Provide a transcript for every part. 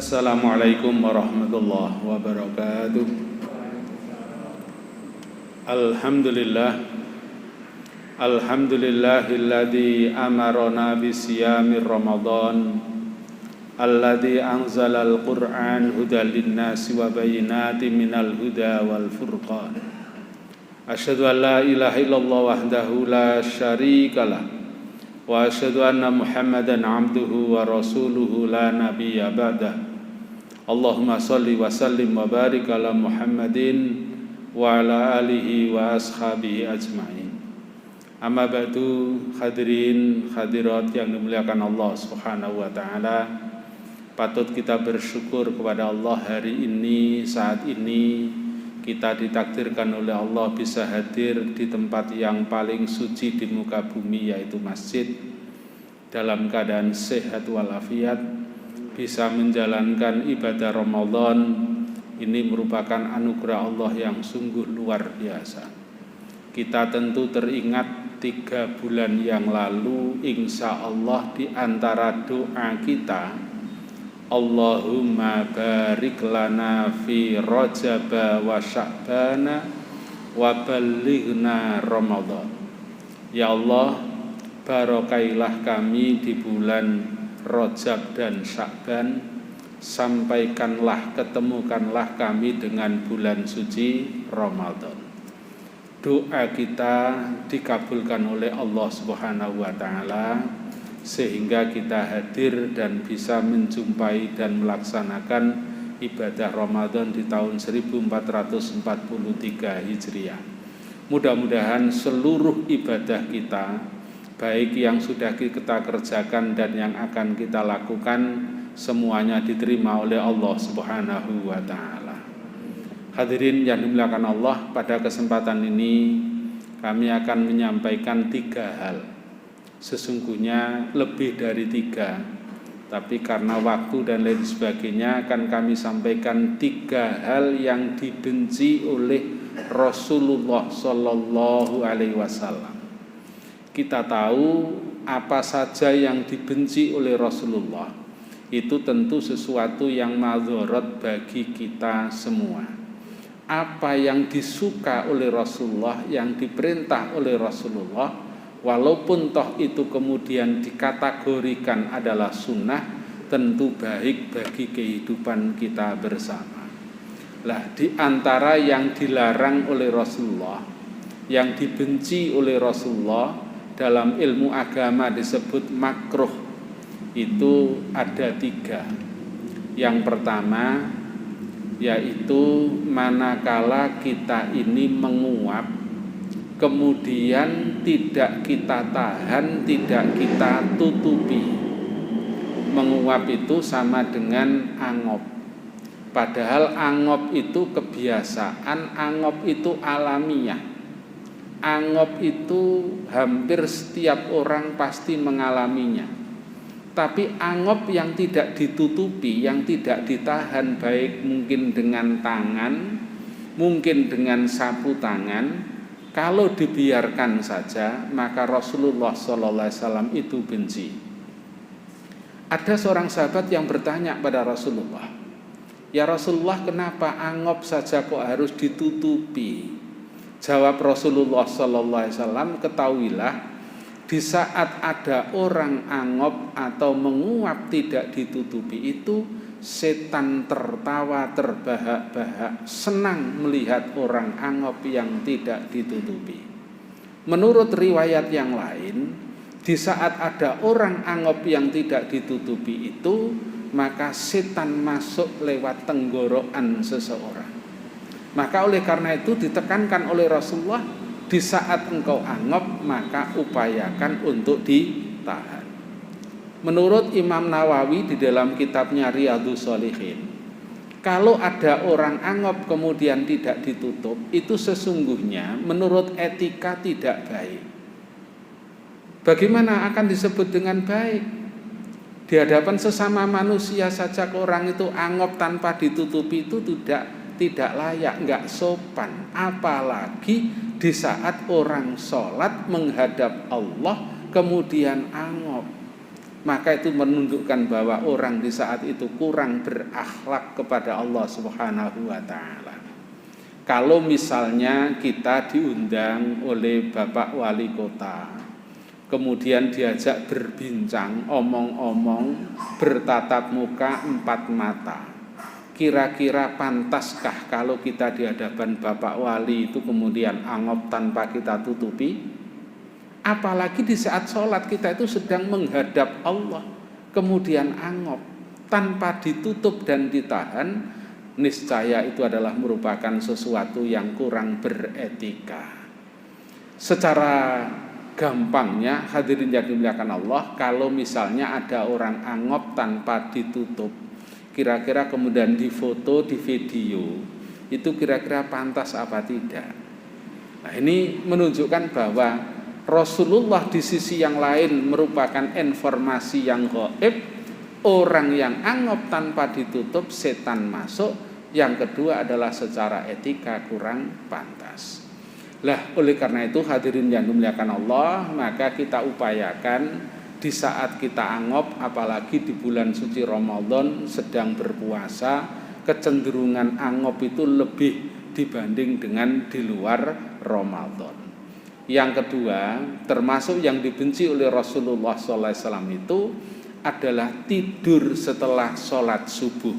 Assalamualaikum warahmatullahi wabarakatuh. Alhamdulillahilladzi amarona bisiyami Ramadan alladzi anzalal Qur'an hudal linnasi wa bayyinatin minal huda wal furqan. Asyhadu an la ilaha illallah wahdahu la syarikalah wa asyhadu anna Muhammadan abduhu wa rasuluhu la nabiyya ba'dah. Allahumma shalli wa sallim wa barik ala Muhammadin wa ala alihi wa ashabihi ajma'in. Amma ba'du, hadirin hadirat yang dimuliakan Allah Subhanahu wa taala. Patut kita bersyukur kepada Allah hari ini, saat ini kita ditakdirkan oleh Allah bisa hadir di tempat yang paling suci di muka bumi, yaitu masjid, dalam keadaan sehat walafiat, bisa menjalankan ibadah Ramadan. Ini merupakan anugerah Allah yang sungguh luar biasa. Kita tentu teringat 3 bulan yang lalu, insya Allah di antara doa kita, Allahumma barik lana fi Rajab wa Sya'bana wa ballighna Ramadan. Ya Allah, barokailah kami di bulan Rajab dan Sya'ban, sampaikanlah, ketemukanlah kami dengan bulan suci Ramadan. Doa kita dikabulkan oleh Allah Subhanahu wa taala, sehingga kita hadir dan bisa menjumpai dan melaksanakan ibadah Ramadan di tahun 1443 Hijriah. Mudah-mudahan seluruh ibadah kita, baik yang sudah kita kerjakan dan yang akan kita lakukan, semuanya diterima oleh Allah Subhanahu wa taala. Hadirin yang dimuliakan Allah, pada kesempatan ini kami akan menyampaikan 3 hal. Sesungguhnya lebih dari 3, tapi karena waktu dan lain sebagainya akan kami sampaikan 3 hal yang dibenci oleh Rasulullah Sallallahu Alaihi Wasallam. Kita tahu apa saja yang dibenci oleh Rasulullah, itu tentu sesuatu yang madharat bagi kita semua. Apa yang disuka oleh Rasulullah, yang diperintah oleh Rasulullah, walaupun toh itu kemudian dikategorikan adalah sunnah, tentu baik bagi kehidupan kita bersama. Lah, di antara yang dilarang oleh Rasulullah, yang dibenci oleh Rasulullah, dalam ilmu agama disebut makruh, itu ada 3. Yang pertama yaitu manakala kita ini menguap, kemudian tidak kita tahan, tidak kita tutupi. Menguap itu sama dengan angop. Padahal angop itu kebiasaan, angop itu alamiah. Angop itu hampir setiap orang pasti mengalaminya. Tapi angop yang tidak ditutupi, yang tidak ditahan, baik mungkin dengan tangan, mungkin dengan sapu tangan, kalau dibiarkan saja, maka Rasulullah SAW itu benci. Ada seorang sahabat yang bertanya pada Rasulullah, "Ya Rasulullah, kenapa angop saja kok harus ditutupi?" Jawab Rasulullah SAW, "Ketahuilah, di saat ada orang angop atau menguap tidak ditutupi itu, setan tertawa terbahak-bahak, senang melihat orang angop yang tidak ditutupi." Menurut riwayat yang lain, di saat ada orang angop yang tidak ditutupi itu, maka setan masuk lewat tenggorokan seseorang. Maka oleh karena itu ditekankan oleh Rasulullah, di saat engkau angop maka upayakan untuk ditahan. Menurut Imam Nawawi di dalam kitabnya Riyadhus Shalihin, kalau ada orang angop kemudian tidak ditutup, itu sesungguhnya menurut etika tidak baik. Bagaimana akan disebut dengan baik? Di hadapan sesama manusia saja orang itu angop tanpa ditutupi, itu tidak layak, enggak sopan. Apalagi di saat orang sholat menghadap Allah kemudian angop. maka itu menunjukkan bahwa orang di saat itu kurang berakhlak kepada Allah Subhanahu wa taala. Kalau misalnya kita diundang oleh Bapak Wali Kota, kemudian diajak berbincang, omong-omong, bertatap muka empat mata, kira-kira pantaskah kalau kita di hadapan Bapak Wali itu kemudian angop tanpa kita tutupi? Apalagi di saat sholat kita itu sedang menghadap Allah, kemudian angop tanpa ditutup dan ditahan, niscaya itu adalah merupakan sesuatu yang kurang beretika. Secara gampangnya, hadirin yang dimuliakan Allah, kalau misalnya ada orang angop tanpa ditutup, kira-kira kemudian difoto, di video, itu kira-kira pantas apa tidak? Nah, ini menunjukkan bahwa Rasulullah di sisi yang lain merupakan informasi yang gaib. Orang yang angop tanpa ditutup, setan masuk. Yang kedua adalah secara etika kurang pantas. Lah, oleh karena itu hadirin yang dimuliakan Allah, maka kita upayakan di saat kita angop, apalagi di bulan suci Ramadan sedang berpuasa, kecenderungan angop itu lebih dibanding dengan di luar Ramadan. Yang kedua, termasuk yang dibenci oleh Rasulullah SAW itu adalah tidur setelah sholat subuh.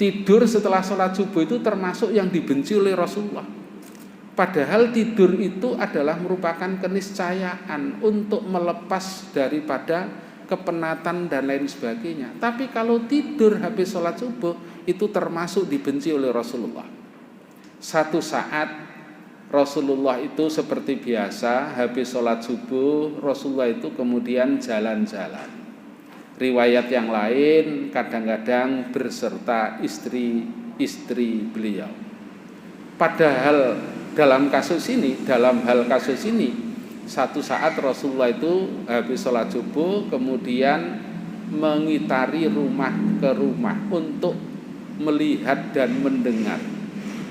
Tidur setelah sholat subuh itu termasuk yang dibenci oleh Rasulullah. Padahal tidur itu adalah merupakan keniscayaan untuk melepas daripada kepenatan dan lain sebagainya. Tapi kalau tidur habis sholat subuh itu termasuk dibenci oleh Rasulullah. Satu saat Rasulullah itu seperti biasa habis sholat subuh, Rasulullah itu kemudian jalan-jalan. Riwayat yang lain kadang-kadang berserta istri-istri beliau. Padahal dalam hal kasus ini, satu saat Rasulullah itu habis sholat subuh kemudian mengitari rumah ke rumah untuk melihat dan mendengar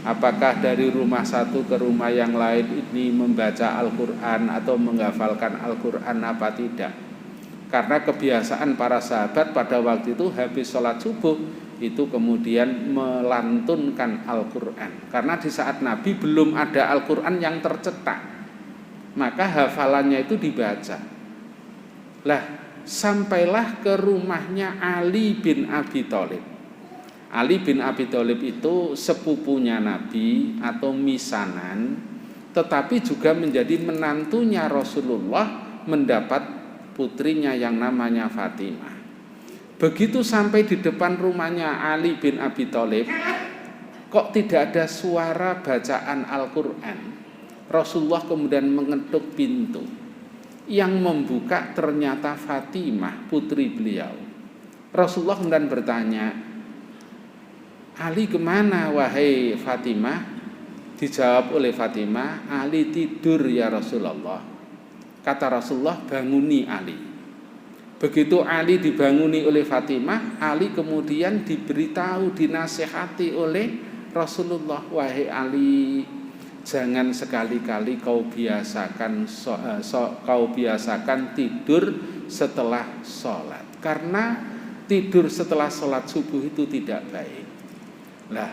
apakah dari rumah satu ke rumah yang lain ini membaca Al-Quran atau menghafalkan Al-Quran apa tidak. Karena kebiasaan para sahabat pada waktu itu habis sholat subuh itu kemudian melantunkan Al-Quran. Karena di saat Nabi belum ada Al-Quran yang tercetak, maka hafalannya itu dibaca. Lah, sampailah ke rumahnya Ali bin Abi Thalib. Ali bin Abi Thalib itu sepupunya Nabi atau misanan, tetapi juga menjadi menantunya Rasulullah mendapat putrinya yang namanya Fatimah. Begitu sampai di depan rumahnya Ali bin Abi Thalib, kok tidak ada suara bacaan Al-Quran. Rasulullah kemudian mengetuk pintu. Yang membuka ternyata Fatimah, putri beliau. Rasulullah kemudian bertanya, Ali kemana wahai Fatimah? Dijawab oleh Fatimah, Ali tidur ya Rasulullah. Kata Rasulullah, banguni Ali. Begitu Ali dibanguni oleh Fatimah, Ali kemudian diberitahu, dinasihati oleh Rasulullah, wahai Ali, jangan sekali-kali kau biasakan tidur setelah sholat. Karena tidur setelah sholat subuh itu tidak baik. Nah,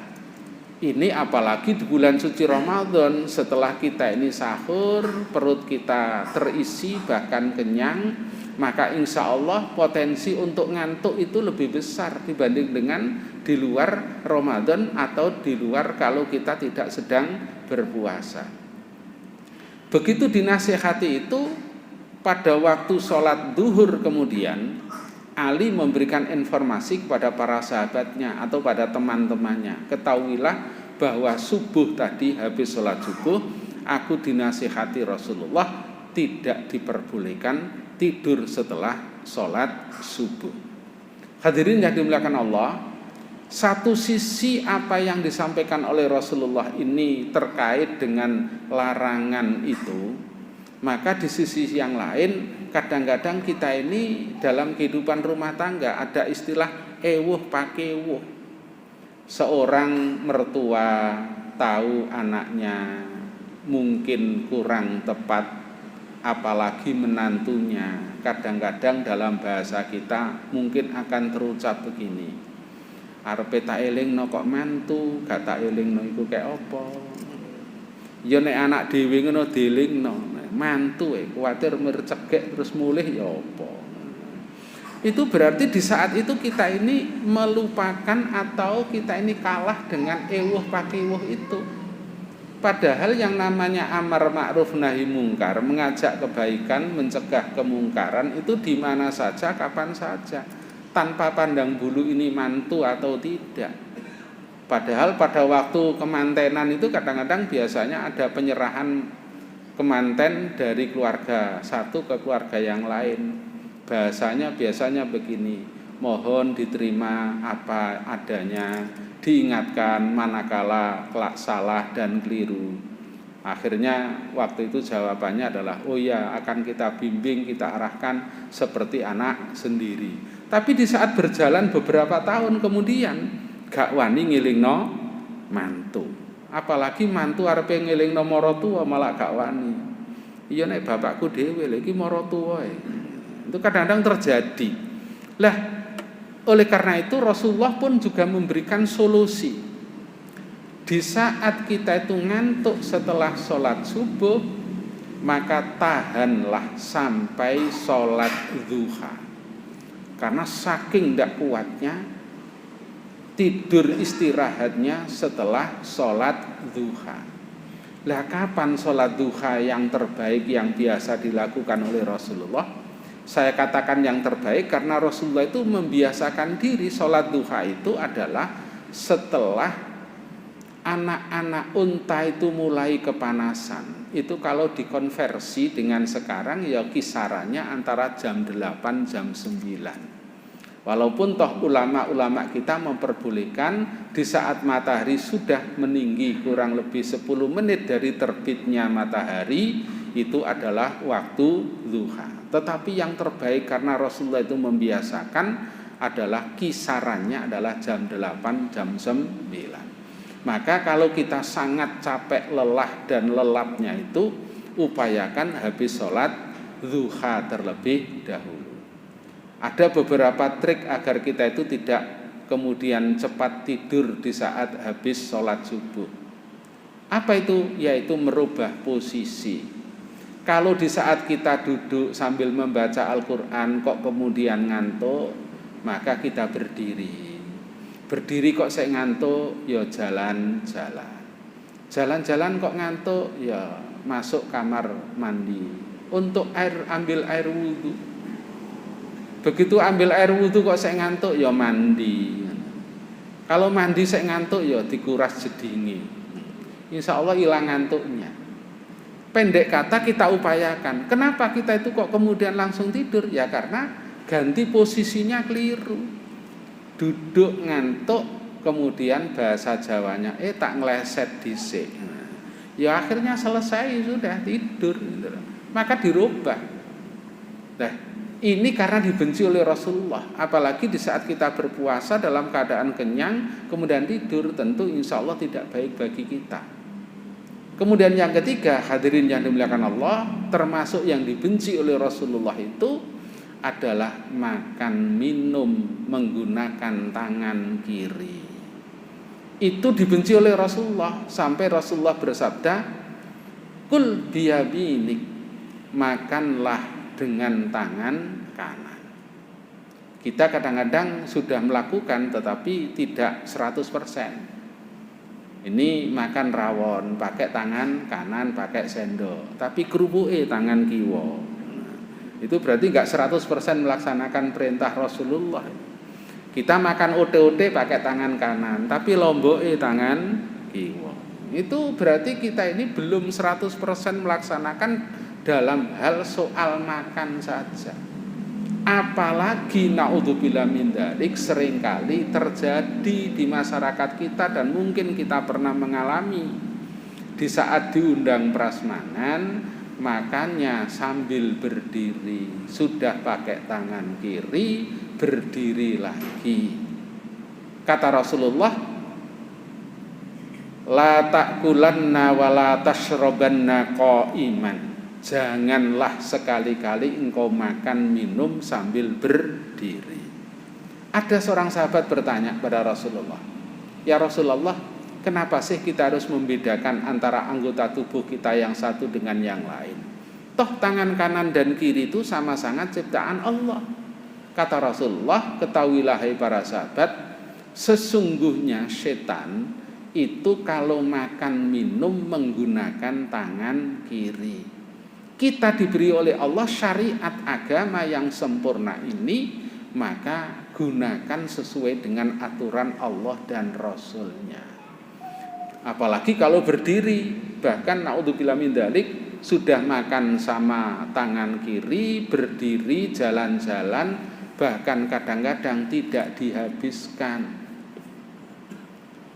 ini apalagi di bulan suci Ramadan, setelah kita ini sahur, perut kita terisi bahkan kenyang, maka insya Allah potensi untuk ngantuk itu lebih besar dibanding dengan di luar Ramadan atau di luar kalau kita tidak sedang berpuasa. Begitu dinasihati itu, pada waktu sholat duhur kemudian Ali memberikan informasi kepada para sahabatnya atau pada teman-temannya, ketahuilah bahwa subuh tadi habis sholat subuh, aku dinasihati Rasulullah tidak diperbolehkan tidur setelah sholat subuh. Hadirin yang dimuliakan Allah, satu sisi apa yang disampaikan oleh Rasulullah ini terkait dengan larangan itu, maka di sisi yang lain kadang-kadang kita ini dalam kehidupan rumah tangga ada istilah ewuh pakewuh. Seorang mertua tahu anaknya mungkin kurang tepat apalagi menantunya. Kadang-kadang dalam bahasa kita mungkin akan terucap begini, arepe tak elingno kok mantu, gak tak elingno iku kek apa. Ya nek anak dhewe ngono dielingno, mantu kuwatir mercegek terus mulih ya apa. Itu berarti di saat itu kita ini melupakan atau kita ini kalah dengan ewuh pakiwuh itu. Padahal yang namanya amar ma'ruf nahi mungkar, mengajak kebaikan, mencegah kemungkaran itu di mana saja, kapan saja, tanpa pandang bulu ini mantu atau tidak. Padahal pada waktu kemantenan itu kadang-kadang biasanya ada penyerahan kemanten dari keluarga satu ke keluarga yang lain. Bahasanya biasanya begini, mohon diterima apa adanya, diingatkan manakala salah dan keliru. Akhirnya waktu itu jawabannya adalah, oh ya akan kita bimbing, kita arahkan seperti anak sendiri. Tapi di saat berjalan beberapa tahun kemudian gak wani ngilingno mantu. Apalagi mantu arepe ngilingno maratuwa malah gak wani. Iya nek bapakku dhewe lho iki maratuwa. Itu kadang-kadang terjadi. Lah, oleh karena itu Rasulullah pun juga memberikan solusi. Di saat kita itu ngantuk setelah sholat subuh, maka tahanlah sampai sholat duha. Karena saking tidak kuatnya tidur istirahatnya setelah sholat duha. Lah kapan sholat duha yang terbaik yang biasa dilakukan oleh Rasulullah? Saya katakan yang terbaik karena Rasulullah itu membiasakan diri sholat duha itu adalah setelah anak-anak unta itu mulai kepanasan. Itu kalau dikonversi dengan sekarang ya kisarannya antara jam 8 jam 9. Walaupun toh ulama-ulama kita memperbolehkan di saat matahari sudah meninggi kurang lebih 10 menit dari terbitnya matahari itu adalah waktu duha. Tetapi yang terbaik karena Rasulullah itu membiasakan adalah kisarannya adalah jam 8 jam 9. Maka kalau kita sangat capek, lelah dan lelapnya itu upayakan habis sholat duha terlebih dahulu. Ada beberapa trik agar kita itu tidak kemudian cepat tidur di saat habis sholat subuh. Apa itu? Yaitu merubah posisi. Kalau di saat kita duduk sambil membaca Al-Quran kok kemudian ngantuk, maka kita berdiri. Berdiri kok saya ngantuk, ya jalan-jalan. Jalan-jalan kok ngantuk, ya masuk kamar mandi. Untuk ambil air wudhu. Begitu ambil air wudhu kok saya ngantuk, ya mandi. Kalau mandi saya ngantuk, ya dikuras jedingi. Insya Allah hilang ngantuknya. Pendek kata kita upayakan. Kenapa kita itu kok kemudian langsung tidur? Ya karena ganti posisinya keliru. Duduk ngantuk, kemudian bahasa Jawanya tak ngeleset dhisik. Ya akhirnya selesai sudah tidur. Maka dirubah. Nah, ini karena dibenci oleh Rasulullah. Apalagi di saat kita berpuasa dalam keadaan kenyang, kemudian tidur, tentu insya Allah tidak baik bagi kita. Kemudian yang ketiga, hadirin yang dimuliakan Allah, termasuk yang dibenci oleh Rasulullah itu adalah makan minum menggunakan tangan kiri. Itu dibenci oleh Rasulullah sampai Rasulullah bersabda, "Kul biyaminik," makanlah dengan tangan kanan. Kita kadang-kadang sudah melakukan tetapi tidak 100%. Ini makan rawon pakai tangan kanan, pakai sendok, tapi kerupuke tangan kiwa. Itu berarti enggak 100% melaksanakan perintah Rasulullah. Kita makan ote-ote pakai tangan kanan, tapi lomboke tangan kiwa. Itu berarti kita ini belum 100% melaksanakan dalam hal soal makan saja. Apalagi naudzubillah min dzalik seringkali terjadi di masyarakat kita dan mungkin kita pernah mengalami di saat diundang prasmanan makannya sambil berdiri, sudah pakai tangan kiri berdiri lagi. Kata Rasulullah, la ta'kulanna wa la tashrabanna qa'iman. Janganlah sekali-kali engkau makan minum sambil berdiri. Ada seorang sahabat bertanya pada Rasulullah, ya Rasulullah, kenapa sih kita harus membedakan antara anggota tubuh kita yang satu dengan yang lain? Toh tangan kanan dan kiri itu sama-sama ciptaan Allah. Kata Rasulullah, ketahuilah hai para sahabat, sesungguhnya setan itu kalau makan minum menggunakan tangan kiri. Kita diberi oleh Allah syariat agama yang sempurna ini, maka gunakan sesuai dengan aturan Allah dan Rasulnya. Apalagi kalau berdiri, bahkan naudzubillah min dzalik, sudah makan sama tangan kiri, berdiri, jalan-jalan, bahkan kadang-kadang tidak dihabiskan.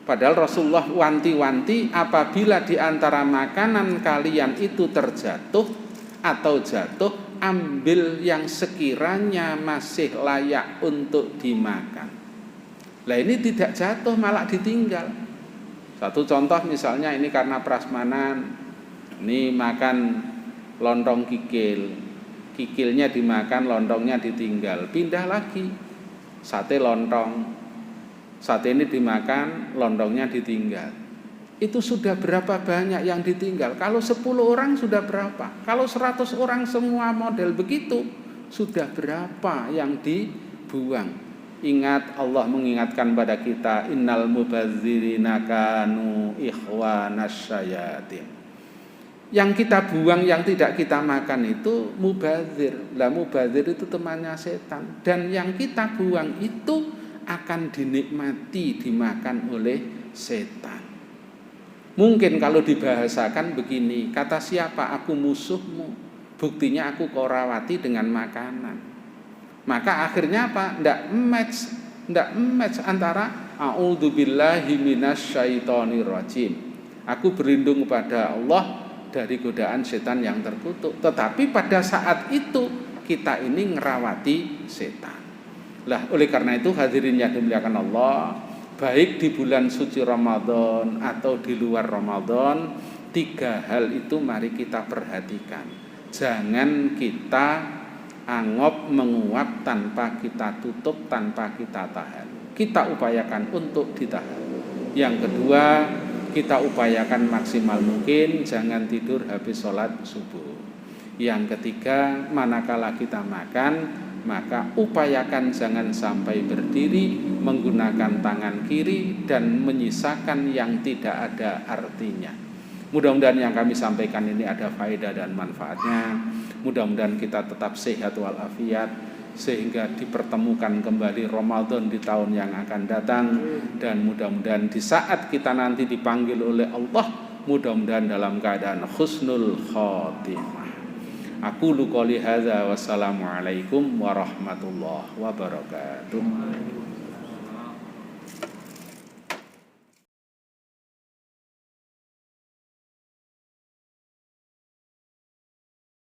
Padahal Rasulullah wanti-wanti, apabila di antara makanan kalian itu terjatuh atau jatuh, ambil yang sekiranya masih layak untuk dimakan. Lah ini tidak jatuh, malah ditinggal. Satu contoh misalnya, ini karena prasmanan, ini makan lontong kikil, kikilnya dimakan, lontongnya ditinggal, pindah lagi. Sate lontong, sate ini dimakan, lontongnya ditinggal. Itu sudah berapa banyak yang ditinggal? Kalau 10 orang sudah berapa? Kalau 100 orang semua model begitu, sudah berapa yang dibuang? Ingat, Allah mengingatkan pada kita, innal mubadzirina kanu ikhwanas syayatin. Yang kita buang, yang tidak kita makan itu mubadzir. Lah mubadzir itu temannya setan. Dan yang kita buang itu akan dinikmati, dimakan oleh setan. Mungkin kalau dibahasakan begini, kata siapa? Aku musuhmu. Buktinya aku kau rawati dengan makanan. Maka akhirnya apa? Ndak match antara a'udzubillahi minasyaitonirrajim. Aku berlindung kepada Allah dari godaan setan yang terkutuk. Tetapi pada saat itu kita ini ngerawati setan. Lah oleh karena itu hadirin yang dimuliakan Allah, baik di bulan suci Ramadan atau di luar Ramadan, 3 hal itu mari kita perhatikan. Jangan kita angop menguap tanpa kita tutup, tanpa kita tahan. Kita upayakan untuk ditahan. Yang kedua, kita upayakan maksimal mungkin jangan tidur habis sholat subuh. Yang ketiga, manakala kita makan, maka upayakan jangan sampai berdiri menggunakan tangan kiri dan menyisakan yang tidak ada artinya. Mudah-mudahan yang kami sampaikan ini ada faedah dan manfaatnya. Mudah-mudahan kita tetap sehat walafiat sehingga dipertemukan kembali Ramadan di tahun yang akan datang, dan mudah-mudahan di saat kita nanti dipanggil oleh Allah, mudah-mudahan dalam keadaan husnul khotimah. Aqulu qouli hadza wassalamu alaikum warahmatullahi wabarakatuh.